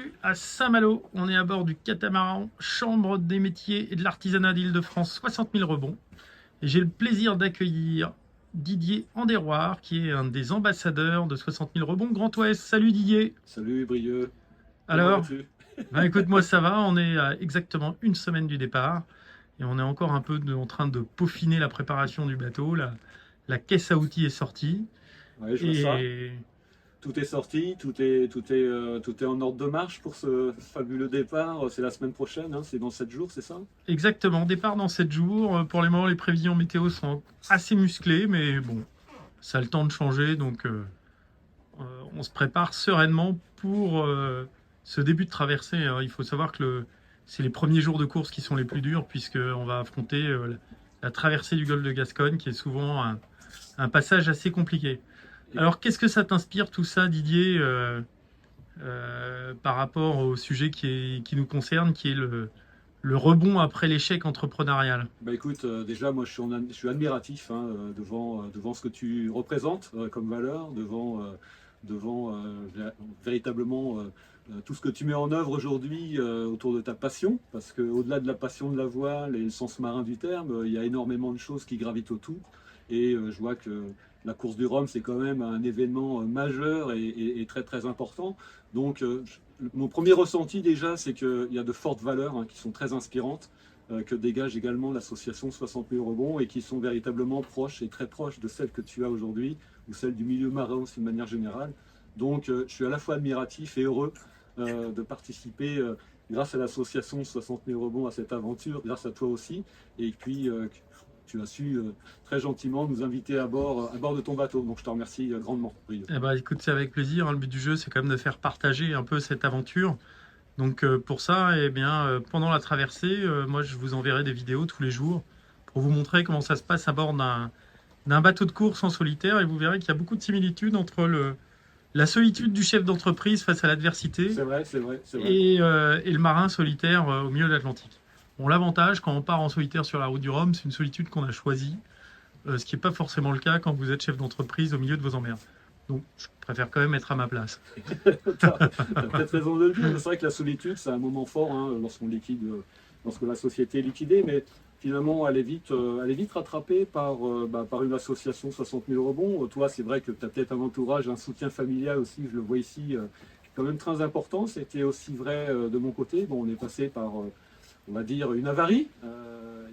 Bienvenue à Saint-Malo. On est à bord du catamaran Chambre des métiers et de l'artisanat d'Île-de-France 60 000 rebonds. Et j'ai le plaisir d'accueillir Didier Anderoir, qui est un des ambassadeurs de 60 000 rebonds Grand Ouest. Salut Didier. Salut Brieux. Alors, écoute, moi ça va. On est à exactement une semaine du départ. Et on est encore un peu en train de peaufiner la préparation du bateau. La caisse à outils est sortie. Ouais, je vois ça. Tout est sorti, tout est en ordre de marche pour ce fabuleux départ. C'est la semaine prochaine, hein, c'est dans 7 jours, c'est ça? Exactement, départ dans 7 jours. Pour le moment, les prévisions météo sont assez musclées, mais bon, ça a le temps de changer, donc on se prépare sereinement pour ce début de traversée. Alors, il faut savoir que c'est les premiers jours de course qui sont les plus durs, puisqu'on va affronter la traversée du golfe de Gascogne, qui est souvent un passage assez compliqué. Alors, qu'est-ce que ça t'inspire tout ça, Didier, par rapport au sujet qui nous concerne, qui est le rebond après l'échec entrepreneurial? Bah écoute, déjà moi je suis admiratif devant ce que tu représentes comme valeur, devant véritablement tout ce que tu mets en œuvre aujourd'hui autour de ta passion, parce qu'au-delà de la passion de la voile et le sens marin du terme, il y a énormément de choses qui gravitent autour. Et je vois que la course du Rhum, c'est quand même un événement majeur et très très important. Donc mon premier ressenti déjà, c'est qu'il y a de fortes valeurs qui sont très inspirantes, que dégage également l'association 60 000 rebonds et qui sont véritablement proches et très proches de celles que tu as aujourd'hui, ou celles du milieu marin aussi de manière générale. Donc je suis à la fois admiratif et heureux de participer grâce à l'association 60 000 rebonds à cette aventure, grâce à toi aussi. Et puis tu as su très gentiment nous inviter à bord de ton bateau. Donc je te remercie grandement. Eh ben, écoute, c'est avec plaisir. Le but du jeu, c'est quand même de faire partager un peu cette aventure. Donc pour ça, eh bien, pendant la traversée, moi je vous enverrai des vidéos tous les jours pour vous montrer comment ça se passe à bord d'un bateau de course en solitaire. Et vous verrez qu'il y a beaucoup de similitudes entre la solitude du chef d'entreprise face à l'adversité et le marin solitaire au milieu de l'Atlantique. Bon, l'avantage, quand on part en solitaire sur la route du Rhum, c'est une solitude qu'on a choisie, ce qui n'est pas forcément le cas quand vous êtes chef d'entreprise au milieu de vos emmerdes. Donc, je préfère quand même être à ma place. Tu as peut-être raison de le dire. C'est vrai que la solitude, c'est un moment fort lorsque la société est liquidée, mais finalement, elle est vite rattrapée par une association 60 000 rebonds. Toi, c'est vrai que tu as peut-être un entourage, un soutien familial aussi, je le vois ici, qui est quand même très important. C'était aussi vrai de mon côté. Bon, on est passé par on va dire une avarie,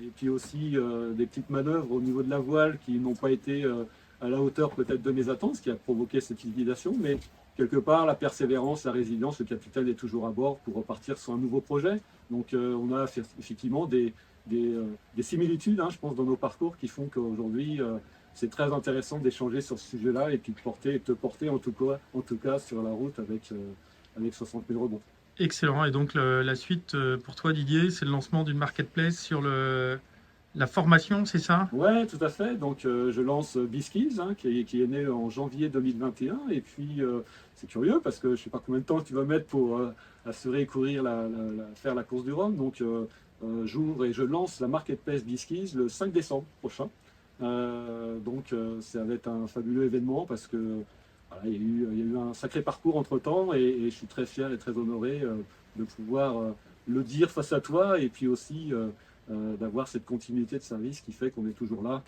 et puis aussi des petites manœuvres au niveau de la voile qui n'ont pas été à la hauteur peut-être de mes attentes, ce qui a provoqué cette liquidation, mais quelque part la persévérance, la résilience, le capitaine est toujours à bord pour repartir sur un nouveau projet. Donc on a effectivement des similitudes, je pense, dans nos parcours qui font qu'aujourd'hui c'est très intéressant d'échanger sur ce sujet-là et puis de te porter en tout cas sur la route avec 60 000 rebonds. Excellent. Et donc la suite pour toi, Didier, c'est le lancement d'une marketplace sur la formation, c'est ça? Ouais, tout à fait. Donc je lance B-Skills, qui est né en janvier 2021. Et puis c'est curieux parce que je ne sais pas combien de temps tu vas mettre pour assurer et courir faire la course du Rhum. Donc j'ouvre et je lance la marketplace B-Skills le 5 décembre prochain. Donc ça va être un fabuleux événement parce que voilà, il y a eu un sacré parcours entre-temps et je suis très fier et très honoré de pouvoir le dire face à toi et puis aussi d'avoir cette continuité de service qui fait qu'on est toujours là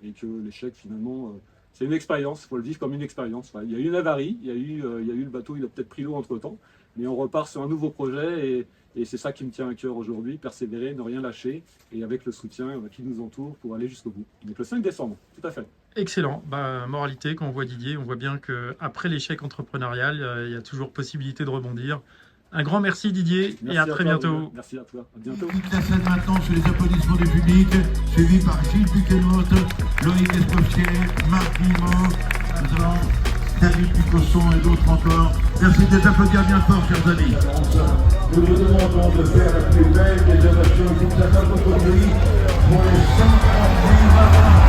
et que l'échec finalement c'est une expérience, il faut le vivre comme une expérience. Il y a eu une avarie, il y a eu le bateau, il a peut-être pris l'eau entre-temps, mais on repart sur un nouveau projet et c'est ça qui me tient à cœur aujourd'hui, persévérer, ne rien lâcher et avec le soutien qui nous entoure pour aller jusqu'au bout. Donc le 5 décembre, tout à fait. Excellent. Moralité, quand on voit Didier, on voit bien qu'après l'échec entrepreneurial, il y a toujours possibilité de rebondir. Un grand merci Didier, et à très bientôt. Merci à toi, à bientôt. Classette maintenant sur les applaudissements du public, suivi par Gilles Buquenotte, Loïc Escoffier, Marc Guillemot, nous avons David Picosson et d'autres encore. Merci d'être applaudis bien fort, chers amis. Nous vous demandons de faire la plus belle des ovations toute la francophonie pour les 130 000 marins.